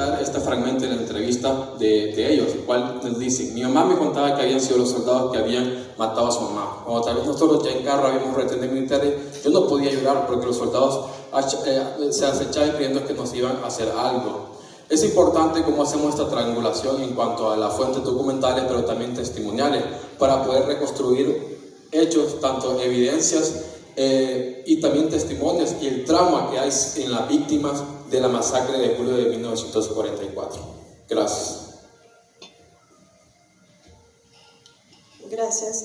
citar este fragmento de la entrevista de ellos, el cual nos dicen: mi mamá me contaba que habían sido los soldados que habían matado a su mamá. Cuando tal vez nosotros ya en carro habíamos retenes militares, yo no podía llorar porque los soldados se acechaban creyendo que nos iban a hacer algo. Es importante cómo hacemos esta triangulación en cuanto a las fuentes documentales, pero también testimoniales, para poder reconstruir hechos, tanto evidencias y también testimonios y el trauma que hay en las víctimas de la masacre de julio de 1944. Gracias. Gracias.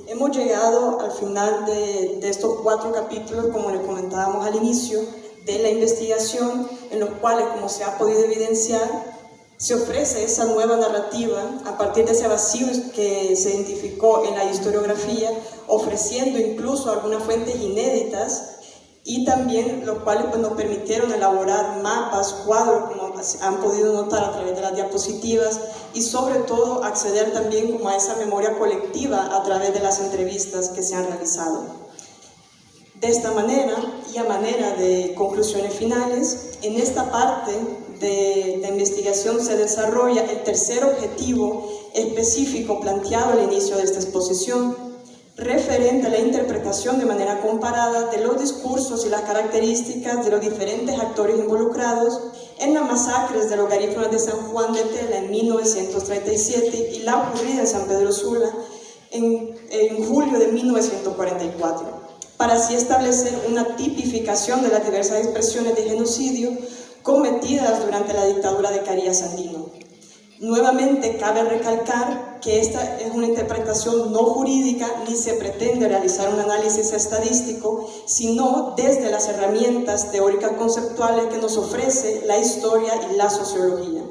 Hemos llegado al final de estos 4 capítulos, como les comentábamos al inicio, de la investigación, en los cuales, como se ha podido evidenciar, se ofrece esa nueva narrativa a partir de ese vacío que se identificó en la historiografía, ofreciendo incluso algunas fuentes inéditas, y también los cuales pues, nos permitieron elaborar mapas, cuadros, como han podido notar a través de las diapositivas, y sobre todo acceder también como a esa memoria colectiva a través de las entrevistas que se han realizado. De esta manera, y a manera de conclusiones finales, en esta parte de la investigación se desarrolla el tercer objetivo específico planteado al inicio de esta exposición, referente a la interpretación de manera comparada de los discursos y las características de los diferentes actores involucrados en las masacres de los garífunas de San Juan de Tela en 1937 y la ocurrida en San Pedro Sula en julio de 1944. Para así establecer una tipificación de las diversas expresiones de genocidio cometidas durante la dictadura de Carías Sandino. Nuevamente, cabe recalcar que esta es una interpretación no jurídica ni se pretende realizar un análisis estadístico, sino desde las herramientas teóricas conceptuales que nos ofrece la historia y la sociología.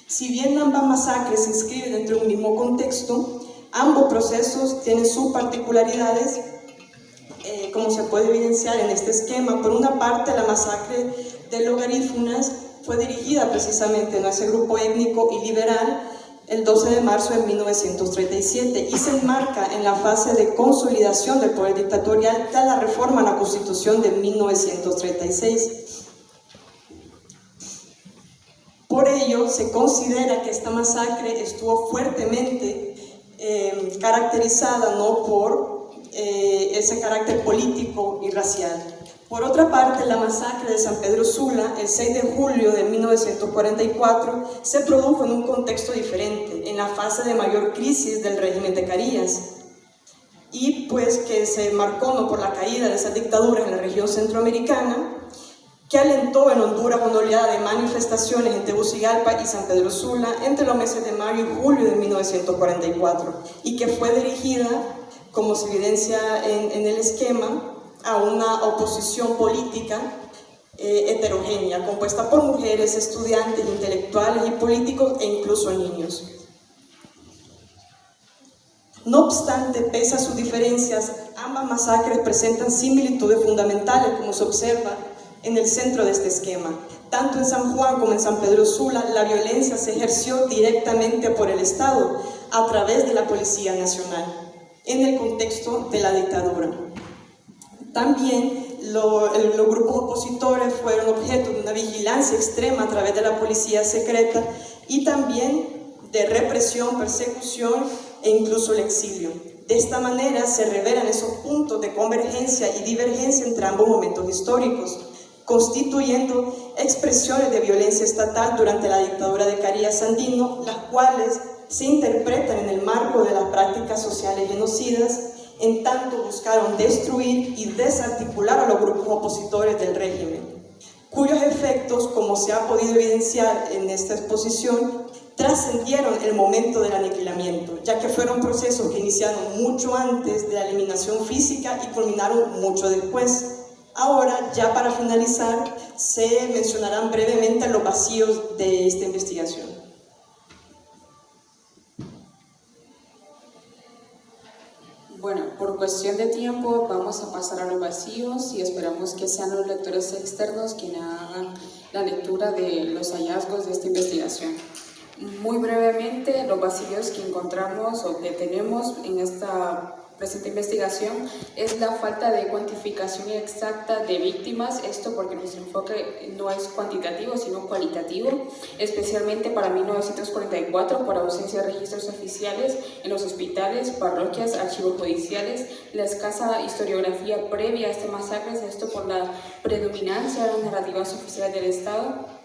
Si bien ambas masacres se inscriben dentro de un mismo contexto, ambos procesos tienen sus particularidades, como se puede evidenciar en este esquema. Por una parte, la masacre de los garífunas fue dirigida precisamente a ese grupo étnico y liberal el 12 de marzo de 1937 y se enmarca en la fase de consolidación del poder dictatorial tras la reforma a la Constitución de 1936. Por ello, se considera que esta masacre estuvo fuertemente caracterizada no por ese carácter político y racial. Por otra parte, la masacre de San Pedro Sula, el 6 de julio de 1944, se produjo en un contexto diferente, en la fase de mayor crisis del régimen de Carías, y pues que se marcó no por la caída de esas dictaduras en la región centroamericana, que alentó en Honduras una oleada de manifestaciones en Tegucigalpa y San Pedro Sula entre los meses de mayo y julio de 1944, y que fue dirigida, como se evidencia en el esquema, a una oposición política heterogénea, compuesta por mujeres, estudiantes, intelectuales y políticos e incluso niños. No obstante, pese a sus diferencias, ambas masacres presentan similitudes fundamentales, como se observa en el centro de este esquema. Tanto en San Juan como en San Pedro Sula, la violencia se ejerció directamente por el Estado a través de la Policía Nacional, en el contexto de la dictadura. También los grupos opositores fueron objeto de una vigilancia extrema a través de la policía secreta y también de represión, persecución e incluso el exilio. De esta manera se revelan esos puntos de convergencia y divergencia entre ambos momentos históricos, constituyendo expresiones de violencia estatal durante la dictadura de Carías Sandino, las cuales se interpretan en el marco de las prácticas sociales genocidas, en tanto buscaron destruir y desarticular a los grupos opositores del régimen, cuyos efectos, como se ha podido evidenciar en esta exposición, trascendieron el momento del aniquilamiento, ya que fueron procesos que iniciaron mucho antes de la eliminación física y culminaron mucho después. Ahora, ya para finalizar, se mencionarán brevemente los vacíos de esta investigación. Bueno, por cuestión de tiempo vamos a pasar a los vacíos y esperamos que sean los lectores externos quienes hagan la lectura de los hallazgos de esta investigación. Muy brevemente, los vacíos que encontramos o que tenemos en esta presente investigación es la falta de cuantificación exacta de víctimas, esto porque nuestro enfoque no es cuantitativo sino cualitativo, especialmente para 1944 por ausencia de registros oficiales en los hospitales, parroquias, archivos judiciales, la escasa historiografía previa a este masacre, esto por la predominancia de las narrativas oficiales del Estado,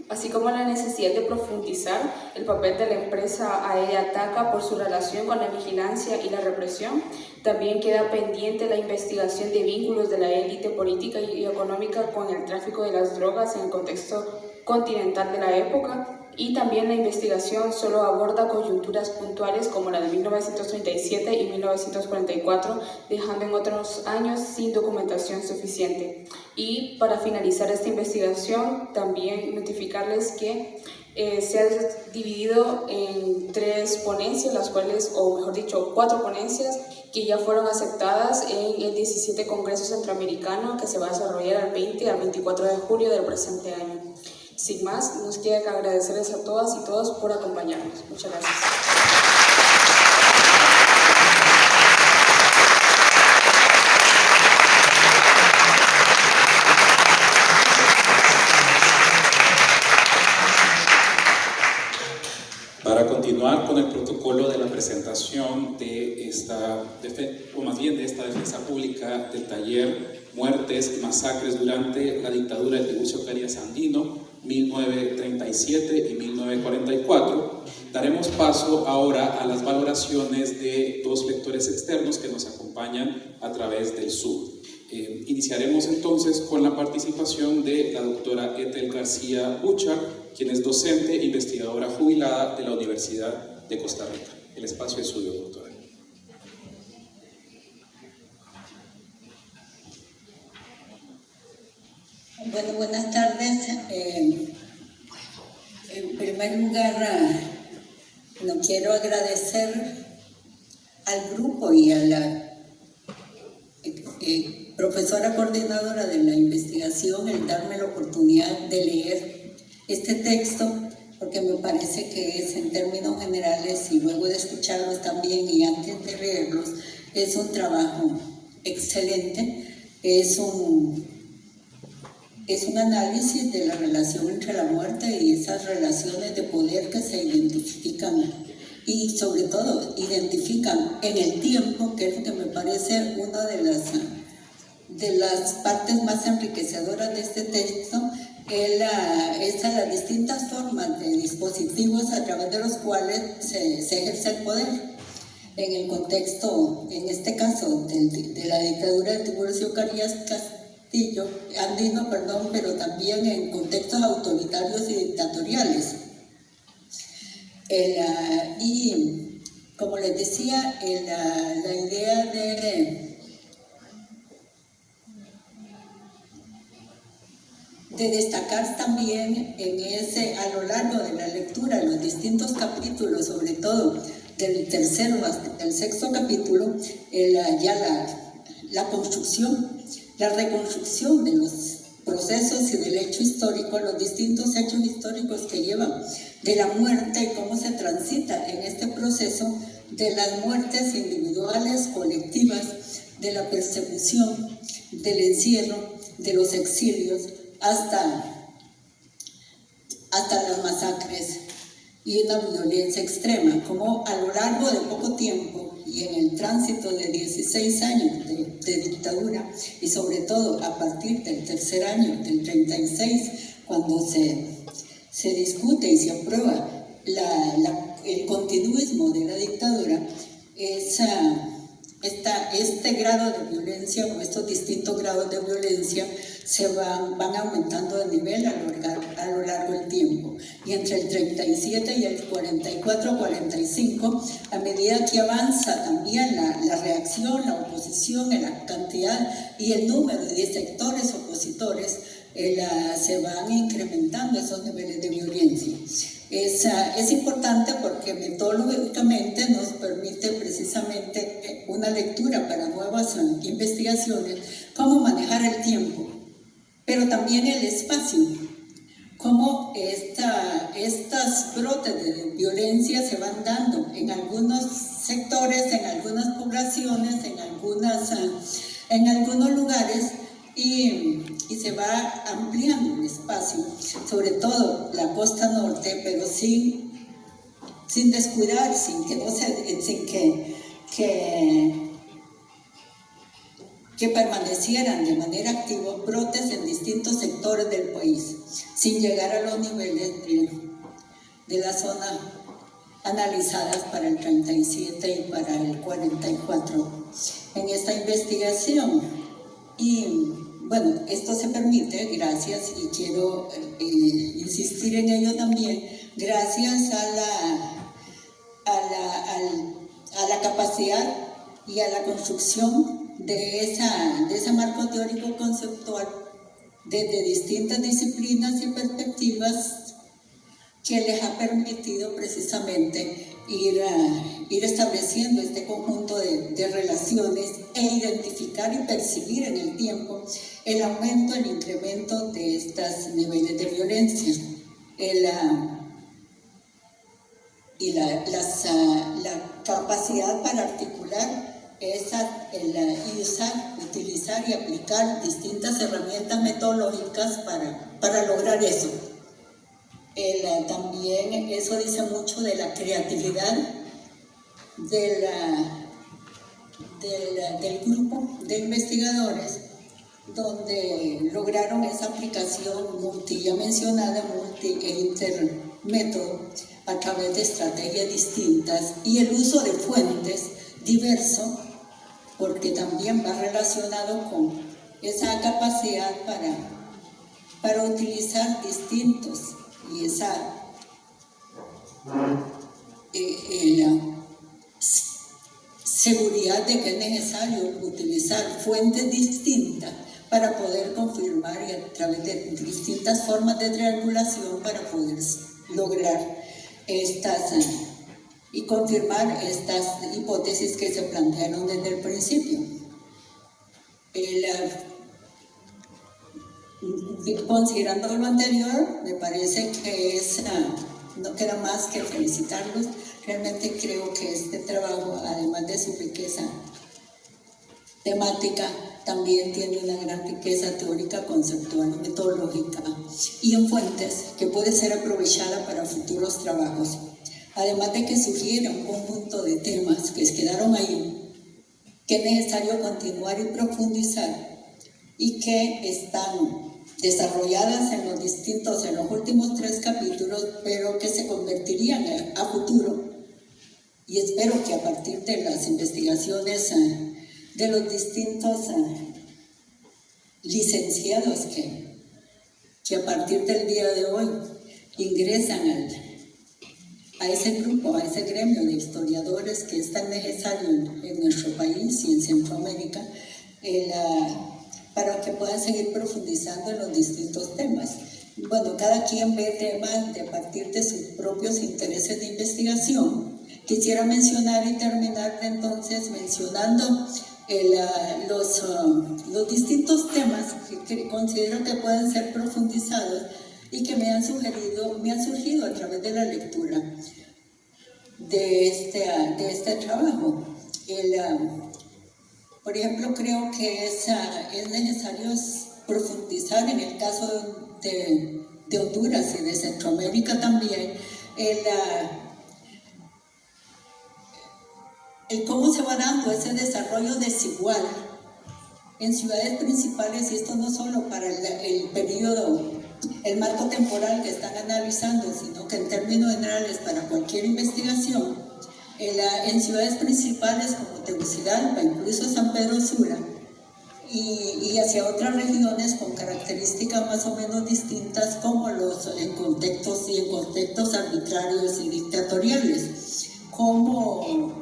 así como la necesidad de profundizar el papel de la empresa aérea TACA por su relación con la vigilancia y la represión. También queda pendiente la investigación de vínculos de la élite política y económica con el tráfico de las drogas en el contexto continental de la época, y también la investigación solo aborda coyunturas puntuales como la de 1937 y 1944, dejando en otros años sin documentación suficiente. Y para finalizar esta investigación, también notificarles que se ha dividido en 3 ponencias, las cuales, o mejor dicho, 4 ponencias que ya fueron aceptadas en el 17 Congreso Centroamericano que se va a desarrollar al 20 al 24 de julio del presente año. Sin más, nos queda agradecerles a todas y todos por acompañarnos. Muchas gracias. Para continuar con el protocolo de la presentación de esta defensa pública del taller Muertes y Masacres durante la dictadura del Tiburcio Carías Andino, 1937 y 1944, daremos paso ahora a las valoraciones de 2 lectores externos que nos acompañan a través del Zoom. Iniciaremos entonces con la participación de la doctora Ethel García Buchar, quien es docente e investigadora jubilada de la Universidad de Costa Rica. El espacio es suyo, doctora. Bueno, buenas tardes. En primer lugar, no quiero agradecer al grupo y a la profesora coordinadora de la investigación el darme la oportunidad de leer este texto, porque me parece que es, en términos generales, y luego de escucharlos también y antes de leerlos, es un trabajo excelente, es un análisis de la relación entre la muerte y esas relaciones de poder que se identifican y sobre todo identifican en el tiempo, que es lo que me parece una de las partes más enriquecedoras de este texto, es las distintas formas de dispositivos a través de los cuales se ejerce el poder. En el contexto, en este caso, de la dictadura de Tiburcio Carías Andino, pero también en contextos autoritarios y dictatoriales. Y como les decía, la idea de destacar también a lo largo de la lectura, los distintos capítulos, sobre todo del tercero hasta el 6º capítulo, la construcción, la reconstrucción de los procesos y del hecho histórico, los distintos hechos históricos que llevan de la muerte y cómo se transita en este proceso de las muertes individuales, colectivas, de la persecución, del encierro, de los exilios, hasta las masacres y una violencia extrema, como a lo largo de poco tiempo y en el tránsito de 16 años de dictadura, y sobre todo a partir del tercer año, del 36, cuando se discute y se aprueba el continuismo de la dictadura, este grado de violencia o estos distintos grados de violencia se van aumentando de nivel a lo largo del tiempo. Y entre el 37 y el 44-45, a medida que avanza también la reacción, la oposición, en la cantidad y el número de sectores opositores, se van incrementando esos niveles de violencia. Es importante porque metodológicamente nos permite precisamente una lectura para nuevas investigaciones, cómo manejar el tiempo, pero también el espacio, cómo estas estos brotes de violencia se van dando en algunos sectores, en algunas poblaciones, en algunos lugares, y se va ampliando el espacio, sobre todo la costa norte, pero sin descuidar, sin que permanecieran de manera activa brotes en distintos sectores del país, sin llegar a los niveles de la zona analizadas para el 37 y para el 44 en esta investigación. Y bueno, esto se permite gracias, y quiero insistir en ello también, gracias a la capacidad y a la construcción de ese marco teórico conceptual desde distintas disciplinas y perspectivas que les ha permitido precisamente ir estableciendo este conjunto de relaciones e identificar y percibir en el tiempo el aumento, el incremento de estos niveles de violencia. La capacidad para articular utilizar y aplicar distintas herramientas metodológicas para lograr eso. También eso dice mucho de la creatividad del grupo de investigadores, donde lograron esa aplicación ya mencionada, e intermétodo, a través de estrategias distintas y el uso de fuentes diverso, porque también va relacionado con esa capacidad para utilizar distintos y esa seguridad de que es necesario utilizar fuentes distintas para poder confirmar, y a través de distintas formas de triangulación para poder lograr y confirmar estas hipótesis que se plantearon desde el principio. Considerando lo anterior, me parece que no queda más que felicitarlos. Realmente creo que este trabajo, además de su riqueza temática, también tiene una gran riqueza teórica, conceptual y metodológica, y en fuentes que puede ser aprovechada para futuros trabajos. Además de que sugiere un conjunto de temas que quedaron ahí, que es necesario continuar y profundizar, y que están desarrolladas en los últimos 3 capítulos, pero que se convertirían a futuro, y espero que a partir de las investigaciones de los distintos licenciados que a partir del día de hoy ingresan a ese grupo, a ese gremio de historiadores que es tan necesario en nuestro país y en Centroamérica, para que puedan seguir profundizando en los distintos temas. Bueno, cada quien ve temas a partir de sus propios intereses de investigación. Quisiera mencionar y terminar entonces mencionando los distintos temas que considero que pueden ser profundizados y que me han surgido a través de la lectura de este trabajo. Por ejemplo, creo que es necesario profundizar en el caso de Honduras y de Centroamérica también, el cómo se va dando ese desarrollo desigual en ciudades principales, y esto no solo para el periodo, el marco temporal que están analizando, sino que en términos generales para cualquier investigación, en ciudades principales como Tegucigalpa, incluso San Pedro Sula, y hacia otras regiones con características más o menos distintas, como en contextos arbitrarios y dictatoriales, como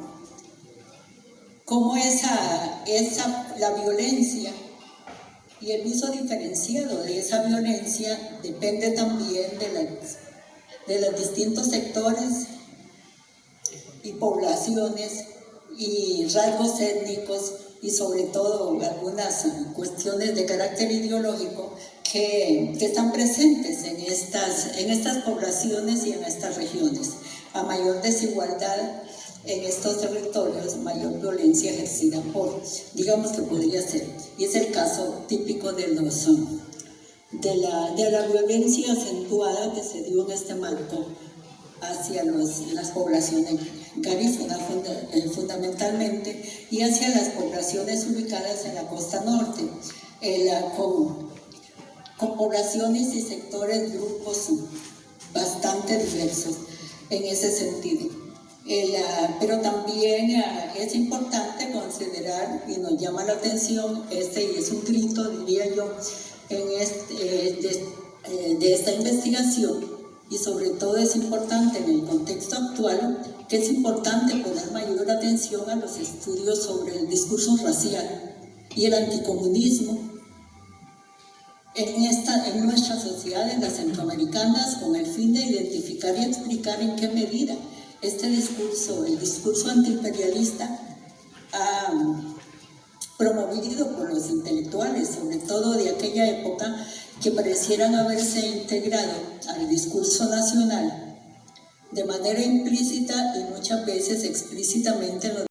la violencia y el uso diferenciado de esa violencia depende también de los distintos sectores y poblaciones y rasgos étnicos, y sobre todo algunas cuestiones de carácter ideológico que están presentes en estas poblaciones y en estas regiones. A mayor desigualdad en estos territorios, mayor violencia ejercida por, digamos que podría ser, y es el caso típico de la violencia acentuada que se dio en este marco hacia las poblaciones garífunas fundamentalmente y hacia las poblaciones ubicadas en la costa norte, con poblaciones y sectores, grupos bastante diversos en ese sentido. Pero también es importante considerar, y nos llama la atención, y es un grito, diría yo, de esta investigación, y sobre todo es importante en el contexto actual, que es importante poner mayor atención a los estudios sobre el discurso racial y el anticomunismo en nuestras sociedades, las centroamericanas, con el fin de identificar y explicar en qué medida este discurso, el discurso antiimperialista, promovido por los intelectuales, sobre todo de aquella época, que parecieran haberse integrado al discurso nacional de manera implícita y muchas veces explícitamente en el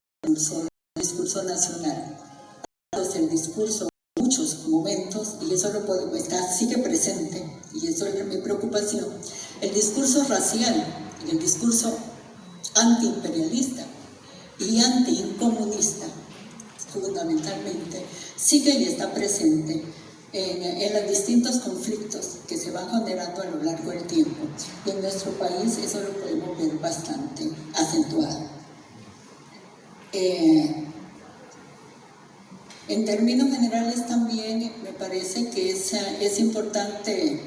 discurso nacional. El discurso en muchos momentos, y eso lo podemos estar, sigue presente, y eso es mi preocupación, el discurso racial y el discurso antiimperialista y anticomunista fundamentalmente sigue y está presente en los distintos conflictos que se van generando a lo largo del tiempo, y en nuestro país eso lo podemos ver bastante acentuado. En términos generales también me parece que es importante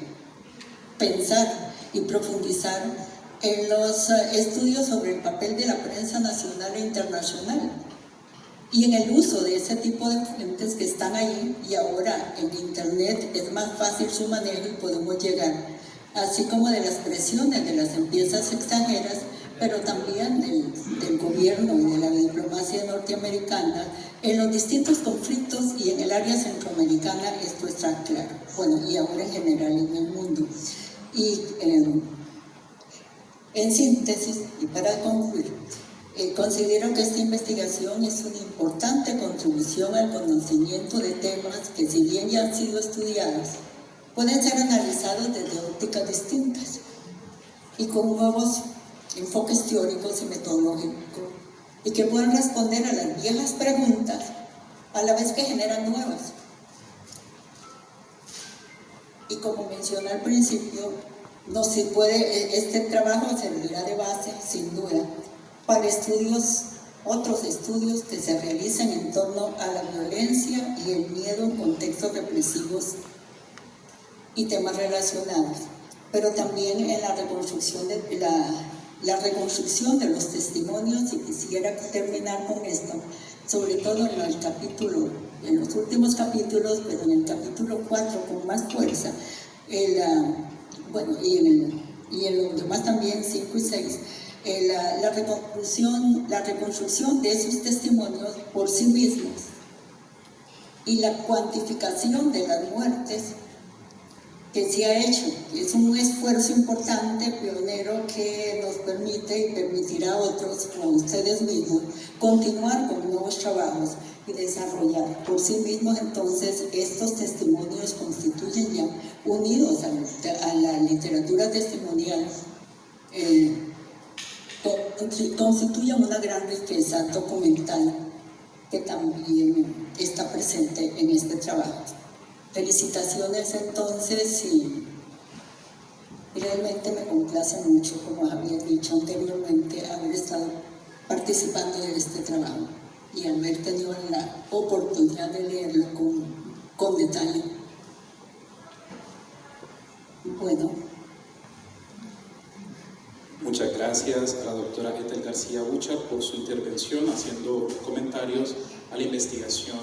pensar y profundizar en los estudios sobre el papel de la prensa nacional e internacional y en el uso de ese tipo de fuentes que están ahí, y ahora en internet es más fácil su manejo y podemos llegar, así como de las presiones de las empresas extranjeras, pero también del gobierno y de la diplomacia norteamericana en los distintos conflictos, y en el área centroamericana esto está claro, bueno, y ahora en general en el mundo. Y en síntesis, y para concluir, considero que esta investigación es una importante contribución al conocimiento de temas que, si bien ya han sido estudiados, pueden ser analizados desde ópticas distintas y con nuevos enfoques teóricos y metodológicos, y que pueden responder a las viejas preguntas a la vez que generan nuevas. Y como mencioné al principio, este trabajo servirá de base, sin duda, para otros estudios que se realicen en torno a la violencia y el miedo en contextos represivos y temas relacionados, pero también en la reconstrucción de los testimonios. Y quisiera terminar con esto, sobre todo en los últimos capítulos, pero en el capítulo 4 con más fuerza, y en los demás también, 5 y 6, la reconstrucción de esos testimonios por sí mismos y la cuantificación de las muertes que se ha hecho. Es un esfuerzo importante, pionero, que nos permite y permitirá a otros, como ustedes mismos, continuar con nuevos trabajos y desarrollar por sí mismos. Entonces, estos testimonios constituyen ya, unidos a la literatura testimonial, constituyen una gran riqueza documental que también está presente en este trabajo. Felicitaciones entonces, y realmente me complace mucho, como había dicho anteriormente, haber estado participando de este trabajo y haber tenido la oportunidad de leerlo con detalle. Bueno. Muchas gracias a la doctora Ethel García Búchar por su intervención, haciendo comentarios a la investigación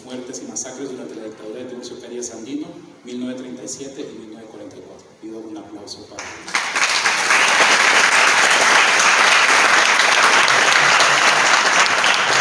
Muertes y Masacres durante la dictadura de Tiburcio Carías Andino, 1937 y 1944. Pido un aplauso para